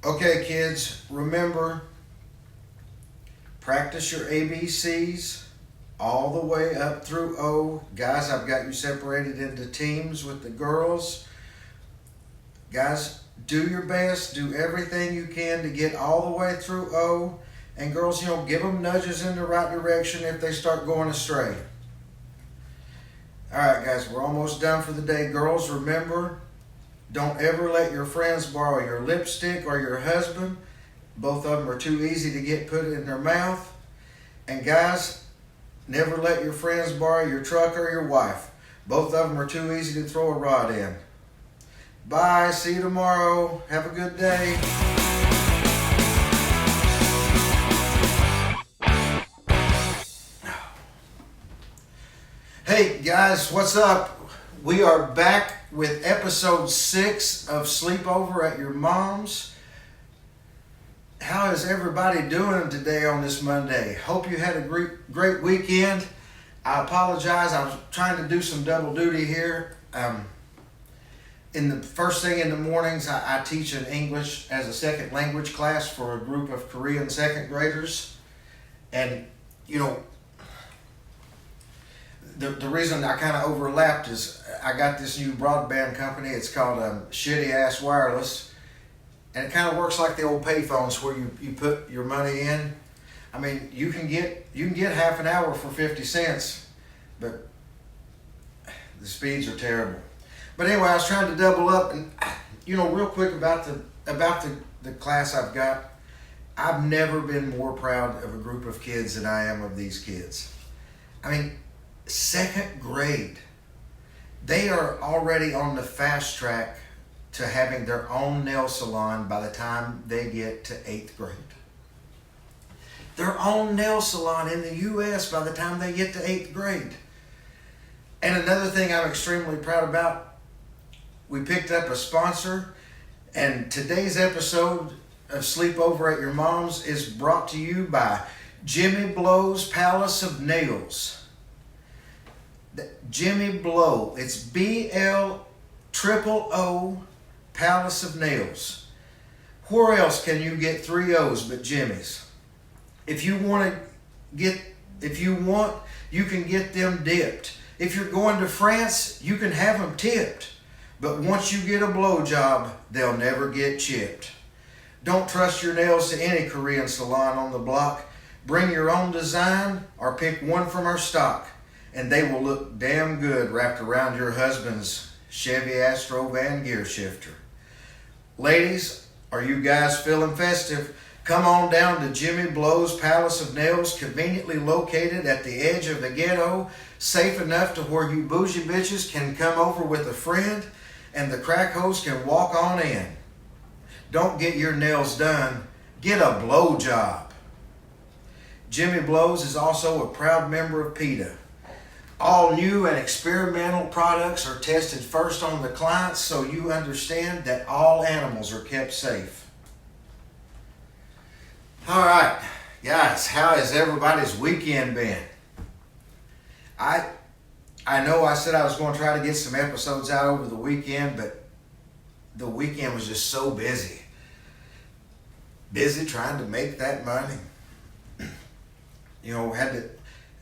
Okay, kids, remember, practice your ABCs all the way up through O. Guys, I've got you separated into teams with the girls. Guys, do your best. Do everything you can to get all the way through O. And girls, give them nudges in the right direction if they start going astray. All right, guys, we're almost done for the day. Girls, remember, don't ever let your friends borrow your lipstick or your husband. Both of them are too easy to get put in their mouth. And guys, never let your friends borrow your truck or your wife. Both of them are too easy to throw a rod in. Bye. See you tomorrow. Have a good day. Hey guys, what's up? We are back with episode 6 of Sleepover at Your Mom's. How is everybody doing today on this Monday? Hope you had a great weekend. I apologize, I was trying to do some double duty here. In the first thing in the mornings, I teach an English as a second language class for a group of Korean second graders. And the reason I kind of overlapped is I got this new broadband company. It's called Shitty Ass Wireless, and it kind of works like the old payphones where you put your money in. I mean, you can get half an hour for 50 cents, but the speeds are terrible. But anyway, I was trying to double up, and real quick about the class I've got. I've never been more proud of a group of kids than I am of these kids. I mean, second grade, they are already on the fast track to having their own nail salon by the time they get to 8th grade. Their own nail salon in the U.S. by the time they get to 8th grade. And another thing I'm extremely proud about, we picked up a sponsor, and today's episode of Sleepover at Your Mom's is brought to you by Jimmy Bloo's Palace of Nails. Jimmy Blooo. It's BLOO Palace of Nails. Where else can you get 3 O's but Jimmy's? If you want, you can get them dipped. If you're going to France, you can have them tipped. But once you get a blowjob, they'll never get chipped. Don't trust your nails to any Korean salon on the block. Bring your own design or pick one from our stock, and they will look damn good wrapped around your husband's Chevy Astro van gear shifter. Ladies, are you guys feeling festive? Come on down to Jimmy Bloo's Palace of Nails, conveniently located at the edge of the ghetto, safe enough to where you bougie bitches can come over with a friend and the crack hoes can walk on in. Don't get your nails done, get a blow job. Jimmy Bloo's is also a proud member of PETA. All new and experimental products are tested first on the clients so you understand that all animals are kept safe. All right, guys, how has everybody's weekend been? I know I said I was going to try to get some episodes out over the weekend, but the weekend was just so busy. Busy trying to make that money.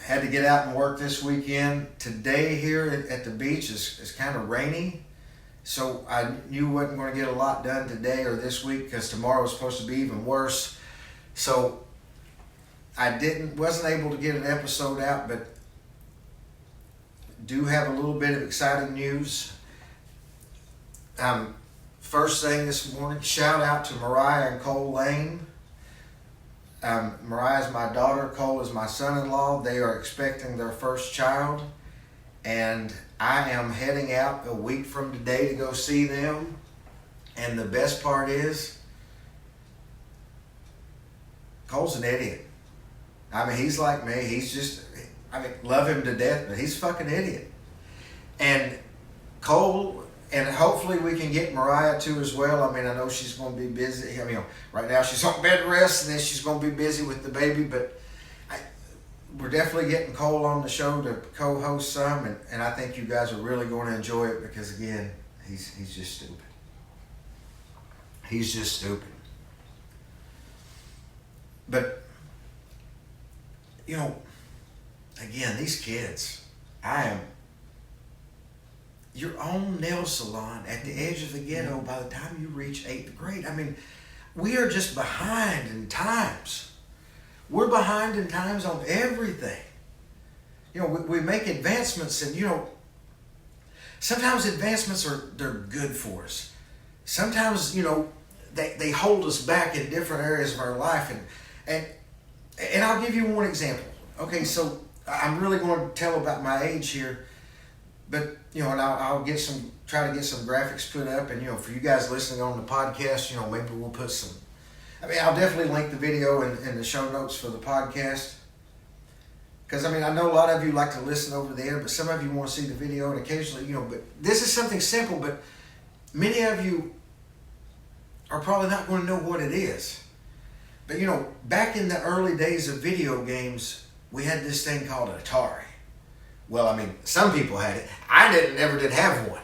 Had to get out and work this weekend. Today here at the beach is kind of rainy, so I knew I wasn't going to get a lot done today or this week because tomorrow was supposed to be even worse. So I wasn't able to get an episode out, but do have a little bit of exciting news. First thing this morning, shout out to Mariah and Cole Lane. Mariah's my daughter, Cole is my son-in-law. They are expecting their first child, and I am heading out a week from today to go see them. And the best part is, Cole's an idiot. I mean, he's like me. Love him to death, but he's a fucking idiot. And Cole, and hopefully we can get Mariah too as well. I mean, I know she's going to be busy. Right now she's on bed rest, and then she's going to be busy with the baby. But we're definitely getting Cole on the show to co-host some, and I think you guys are really going to enjoy it because, again, he's just stupid. He's just stupid. But, you know, again, these kids, your own nail salon at the edge of the ghetto by the time you reach 8th grade. I mean, we are just behind in times. We're behind in times on everything. You know, we make advancements, and, you know, sometimes advancements they're good for us. Sometimes, you know, they hold us back in different areas of our life. And I'll give you one example. Okay, so I'm really going to tell about my age here, but, you know, and I'll try to get some graphics put up, and, you know, for you guys listening on the podcast, you know, maybe we'll put some, I'll definitely link the video in the show notes for the podcast. Because, I know a lot of you like to listen over there, but some of you want to see the video, and occasionally, you know, but this is something simple, but many of you are probably not going to know what it is. But, you know, back in the early days of video games, we had this thing called an Atari. Well, some people had it. I never did have one.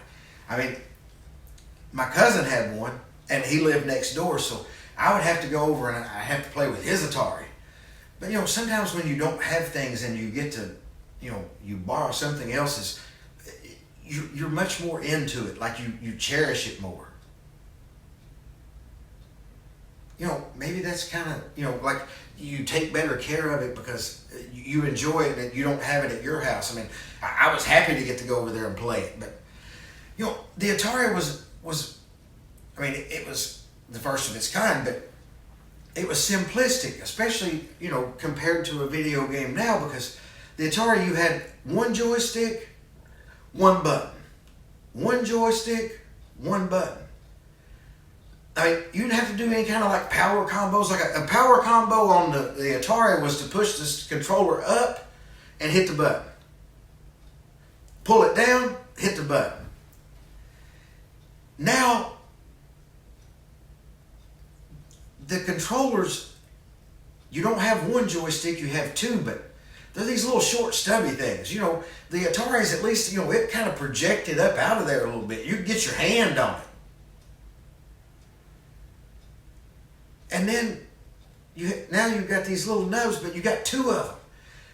My cousin had one, and he lived next door, so I would have to go over and I'd have to play with his Atari. But, you know, sometimes when you don't have things and you get to, you know, you borrow something else's, you're much more into it. Like you cherish it more. You know, maybe that's kind of, you know, like you take better care of it because you enjoy it and you don't have it at your house. I was happy to get to go over there and play it. But, you know, the Atari was it was the first of its kind, but it was simplistic, especially, you know, compared to a video game now, because the Atari, you had one joystick, one button. One joystick, one button. You didn't have to do any kind of like power combos. Like a power combo on the Atari was to push this controller up and hit the button. Pull it down, hit the button. Now, the controllers, you don't have one joystick, you have two, but they're these little short stubby things. You know, the Atari's at least, you know, it kind of projected up out of there a little bit. You could get your hand on it. And then, now you've got these little nubs, but you got two of them.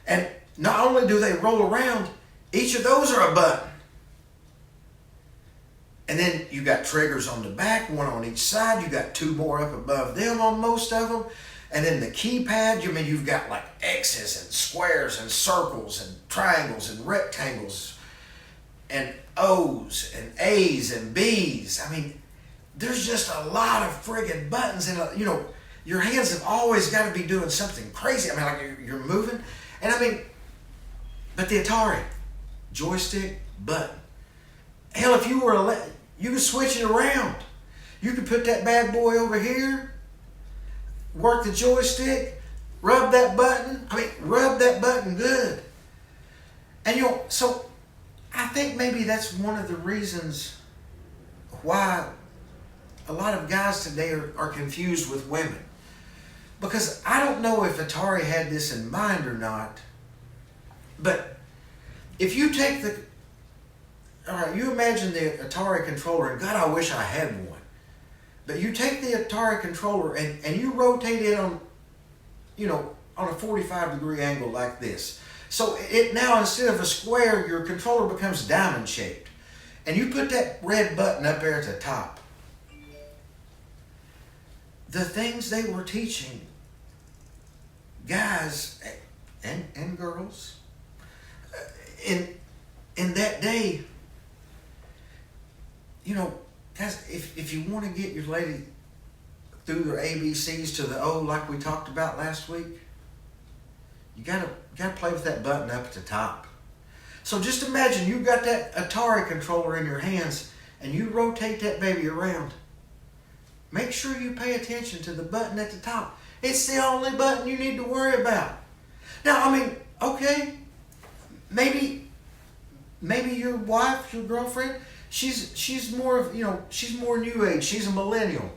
And not only do they roll around, each of those are a button. And then you got triggers on the back, one on each side. You got two more up above them on most of them. And then the keypad, you've got like X's and squares and circles and triangles and rectangles and O's and A's and B's. There's just a lot of friggin' buttons, and you know, your hands have always got to be doing something crazy. Like you're moving, and but the Atari, joystick, button. Hell, if you were you could switch it around. You could put that bad boy over here, work the joystick, rub that button. Rub that button good. And you know, so I think maybe that's one of the reasons why a lot of guys today are confused with women. Because I don't know if Atari had this in mind or not, but if you take you imagine the Atari controller, and God, I wish I had one, but you take the Atari controller and you rotate it on a 45-degree angle like this. So it now, instead of a square, your controller becomes diamond shaped. And you put that red button up there at the top. The things they were teaching guys and girls in that day, you know, guys, if you want to get your lady through their ABCs to the O like we talked about last week, you gotta play with that button up at the top. So just imagine you got that Atari controller in your hands and you rotate that baby around. Make sure you pay attention to the button at the top. It's the only button you need to worry about. Now, okay, maybe your wife, your girlfriend, she's more of, she's more new age. She's a millennial.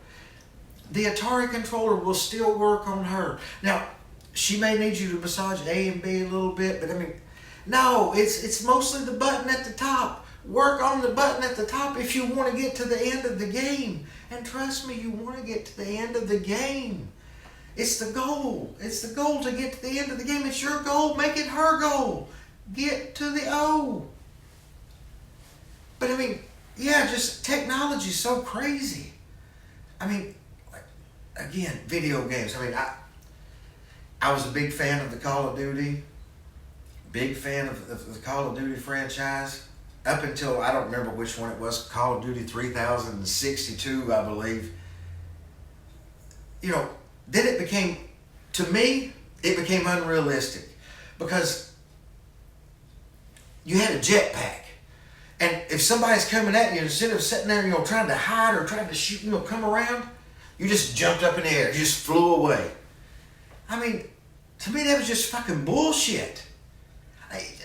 The Atari controller will still work on her. Now, she may need you to massage A and B a little bit, but no, it's mostly the button at the top. Work on the button at the top if you want to get to the end of the game. And trust me, you want to get to the end of the game. It's the goal. It's the goal to get to the end of the game. It's your goal. Make it her goal. Get to the O. But I mean, yeah, just technology's so crazy. I mean, like, again, video games. I mean, I was a big fan of the Call of Duty. Big fan of the Call of Duty franchise. Up until, I don't remember which one it was, Call of Duty 3062, I believe. You know, then it became, to me, it became unrealistic. Because you had a jetpack. And if somebody's coming at you, instead of sitting there, trying to hide or trying to shoot, come around, you just jumped up in the air. You just flew away. I mean, to me, that was just fucking bullshit.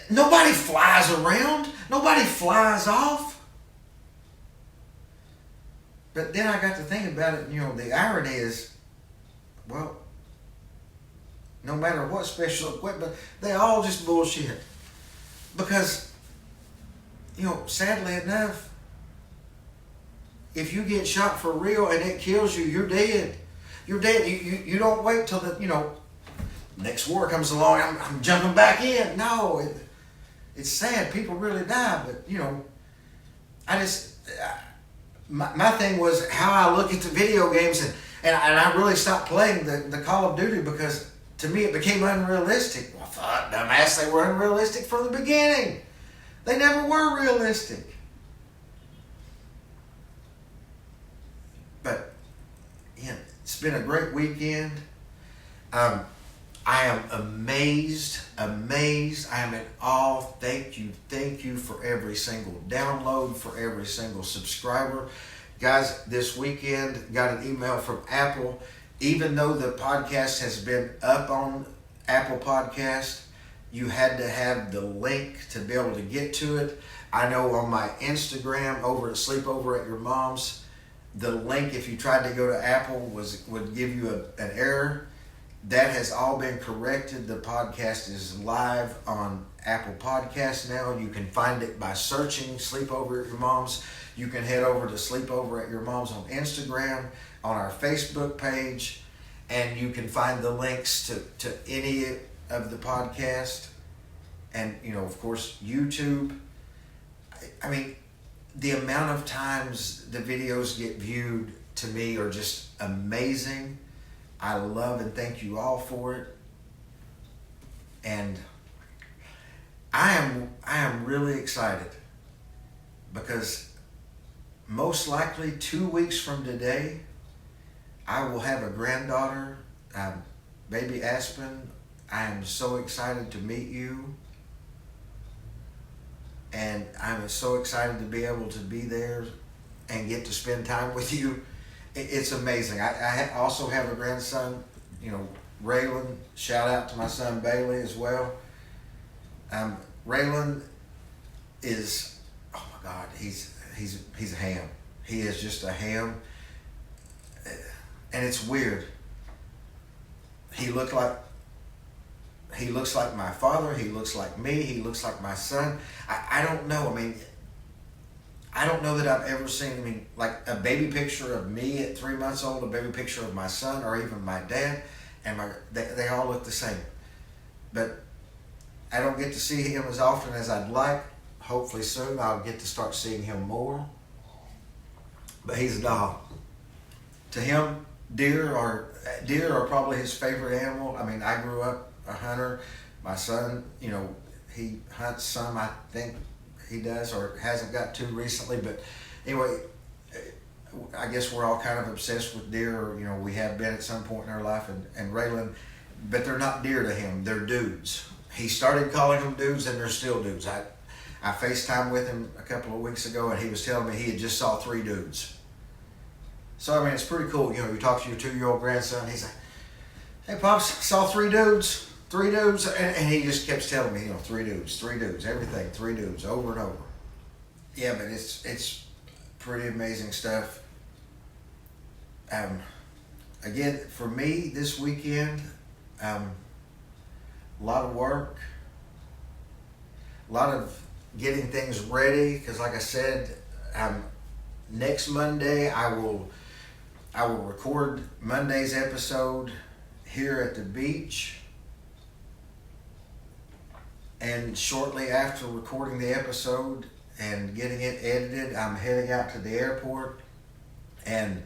Nobody flies around. Nobody flies off. But then I got to think about it, the irony is, well, no matter what special equipment, they all just bullshit. Because, sadly enough, if you get shot for real and it kills you, you're dead. You're dead. You don't wait till the, next war comes along, I'm jumping back in. No, it's sad. People really die. But, my thing was how I look at the video games, and I really stopped playing the Call of Duty because to me it became unrealistic. Well, fuck, dumbass, they were unrealistic from the beginning. They never were realistic. But, it's been a great weekend. I am amazed. I am in awe. Thank you for every single download, for every single subscriber. Guys, this weekend got an email from Apple. Even though the podcast has been up on Apple Podcast, you had to have the link to be able to get to it. I know on my Instagram over at Sleepover at Your Mom's, the link, if you tried to go to Apple, would give you an error. That has all been corrected. The podcast is live on Apple Podcasts now. You can find it by searching Sleepover at Your Mom's. You can head over to Sleepover at Your Mom's on Instagram, on our Facebook page, and you can find the links to any of the podcast. And, of course, YouTube. I mean, the amount of times the videos get viewed to me are just amazing. I love and thank you all for it. And I am really excited because most likely 2 weeks from today, I will have a granddaughter, baby Aspen. I am so excited to meet you. And I'm so excited to be able to be there and get to spend time with you. It's amazing. I also have a grandson, Raylan. Shout out to my son Bailey as well. Raylan is, oh my God, he's a ham. He is just a ham, and it's weird. He looks like my father. He looks like me. He looks like my son. I don't know. I mean, I don't know that I've ever seen, like a baby picture of me at 3 months old, a baby picture of my son, or even my dad, and they all look the same. But I don't get to see him as often as I'd like. Hopefully soon I'll get to start seeing him more. But he's a doll. To him, deer are probably his favorite animal. I mean, I grew up a hunter. My son, he hunts some, I think he does, or hasn't got to recently. But anyway, I guess we're all kind of obsessed with deer, or we have been at some point in our life. And Raylan, but they're not deer to him. They're dudes. He started calling them dudes, and they're still dudes. I FaceTimed with him a couple of weeks ago, and he was telling me he had just saw 3 dudes. So I mean, it's pretty cool. You talk to your 2-year-old grandson. He's like, "Hey, pops, saw 3 dudes." 3 dudes, and he just kept telling me, 3 dudes, everything, 3 dudes, over and over. Yeah, but it's pretty amazing stuff. Again, for me this weekend, a lot of work, a lot of getting things ready, because like I said, next Monday I will record Monday's episode here at the beach. And shortly after recording the episode and getting it edited, I'm heading out to the airport. And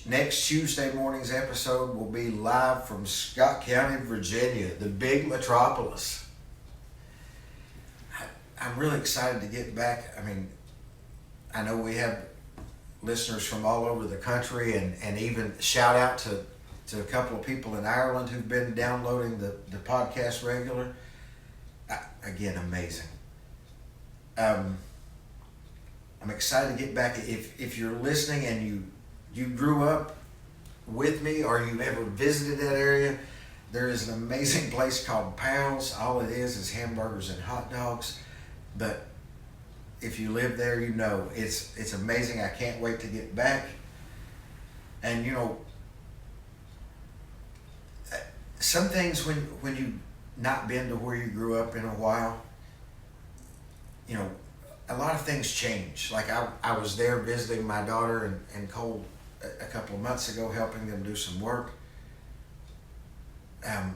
next Tuesday morning's episode will be live from Scott County, Virginia, the big metropolis. I'm really excited to get back. I mean, I know we have listeners from all over the country, and even shout out to a couple of people in Ireland who've been downloading the podcast regular. Again, amazing. I'm excited to get back. If you're listening and you grew up with me or you've ever visited that area, there is an amazing place called Pal's. All it is hamburgers and hot dogs. But if you live there, you know it's amazing. I can't wait to get back. And you know, some things when you not been to where you grew up in a while, you know, a lot of things change. Like I was there visiting my daughter and Cole a couple of months ago, helping them do some work. The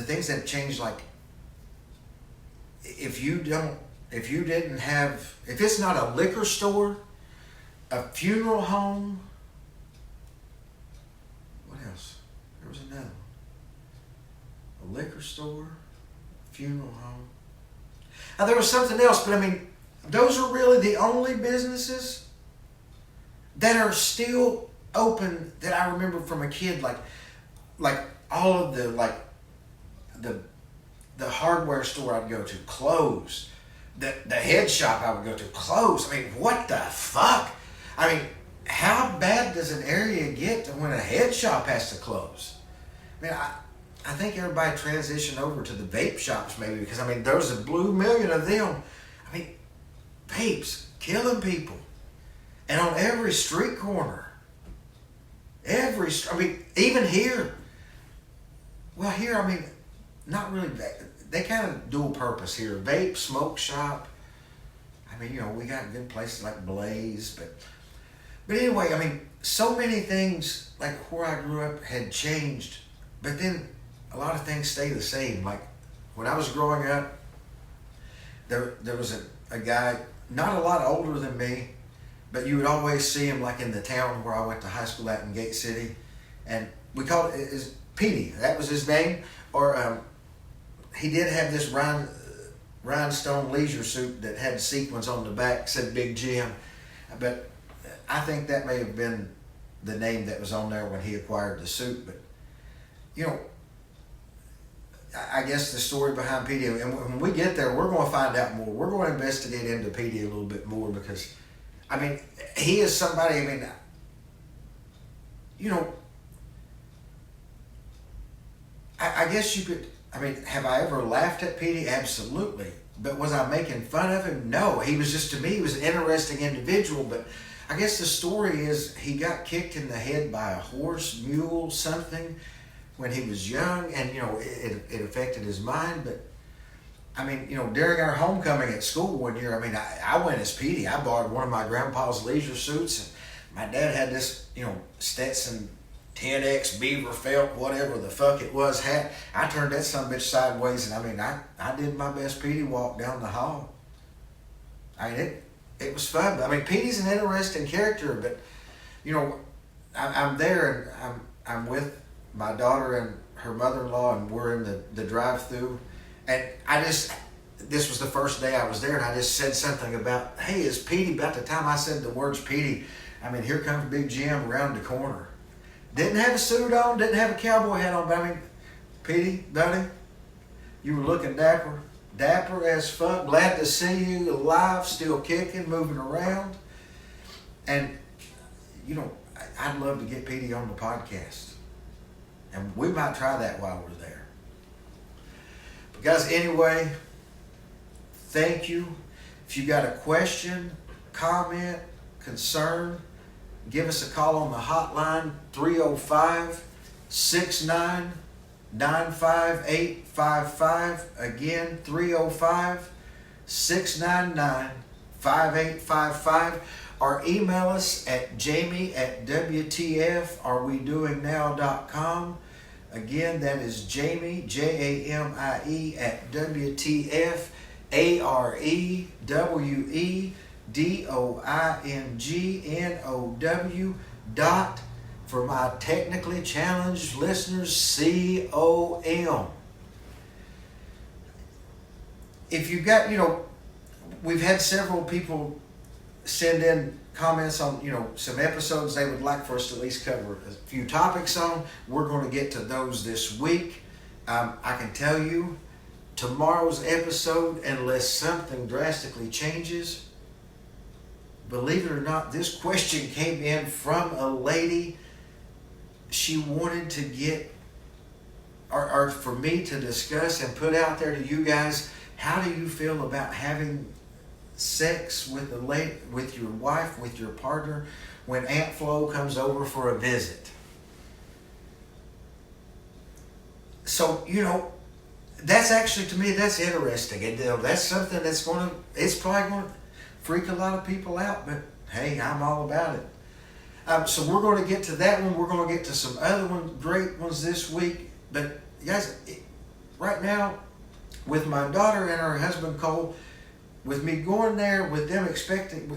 things that changed, like if it's not a liquor store, a funeral home, what else? There was another. A liquor store, funeral home. Now there was something else, but I mean, those are really the only businesses that are still open that I remember from a kid. Like all of the hardware store I'd go to closed. The head shop I would go to closed. I mean, what the fuck? I mean, how bad does an area get when a head shop has to close? I mean, I think everybody transitioned over to the vape shops maybe because, I mean, there's a blue million of them. I mean, vapes killing people. And on every street corner. Even here. Well, here, I mean, not really. They kind of dual purpose here. Vape, smoke shop. I mean, you know, we got good places like Blaze. But anyway, I mean, so many things like where I grew up had changed. But then a lot of things stay the same. Like when I was growing up, there was a guy, not a lot older than me, but you would always see him like in the town where I went to high school at in Gate City. And we called it Petey. That was his name. Or he did have this rhinestone leisure suit that had sequins on the back, said Big Jim. But I think that may have been the name that was on there when he acquired the suit. But, you know, I guess the story behind Petey, and when we get there, we're going to find out more. We're going to investigate into Petey a little bit more because, I mean, he is somebody, I mean, you know, I guess you could, I mean, have I ever laughed at Petey? Absolutely. But was I making fun of him? No. He was just, to me, he was an interesting individual. But I guess the story is he got kicked in the head by a horse, mule, something when he was young. And, you know, it affected his mind. But, I mean, you know, during our homecoming at school one year, I mean, I went as Petey. I borrowed one of my grandpa's leisure suits. And my dad had this, you know, Stetson 10X beaver felt, whatever the fuck it was, hat. I turned that sumbitch sideways, and I mean, I did my best Petey walk down the hall. I mean, it was fun. I mean, Petey's an interesting character, but, you know, I'm there, and I'm with my daughter and her mother-in-law, and we're in the drive-through, and this was the first day I was there, and I just said something about, hey, is Petey, about the time I said the words Petey, I mean, here comes Big Jim around the corner. Didn't have a suit on, didn't have a cowboy hat on, but I mean, Petey, buddy, you were looking dapper as fuck. Glad to see you alive, still kicking, moving around. And, you know, I'd love to get Petey on the podcast. And we might try that while we're there. But guys, anyway, thank you. If you got a question, comment, concern, give us a call on the hotline, 305-699-55855. Again, 305-699-5855. or email us at jamie@wtfarewedoingnow.com. Again, that is Jamie, Jamie, at WTFAREWEDOINGNOW dot, for my technically challenged listeners, COM. If you've got, we've had several people send in comments on, some episodes they would like for us to at least cover a few topics on. We're going to get to those this week. I can tell you, tomorrow's episode, unless something drastically changes, believe it or not, this question came in from a lady. She wanted to get, or for me to discuss and put out there to you guys, how do you feel about having sex with with your wife, with your partner, when Aunt Flo comes over for a visit? So, that's actually, to me, that's interesting. And that's something it's probably going to freak a lot of people out, but hey, I'm all about it. So we're going to get to that one. We're going to get to some other great ones this week. But guys, right now, with my daughter and her husband Cole, with me going there, with them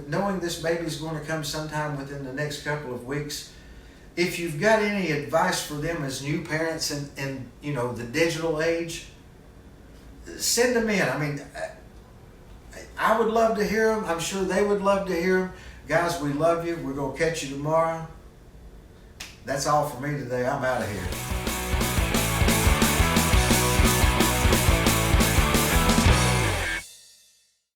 knowing this baby's going to come sometime within the next couple of weeks, if you've got any advice for them as new parents in the digital age, send them in. I mean, I would love to hear them. I'm sure they would love to hear them. Guys, we love you. We're going to catch you tomorrow. That's all for me today. I'm out of here.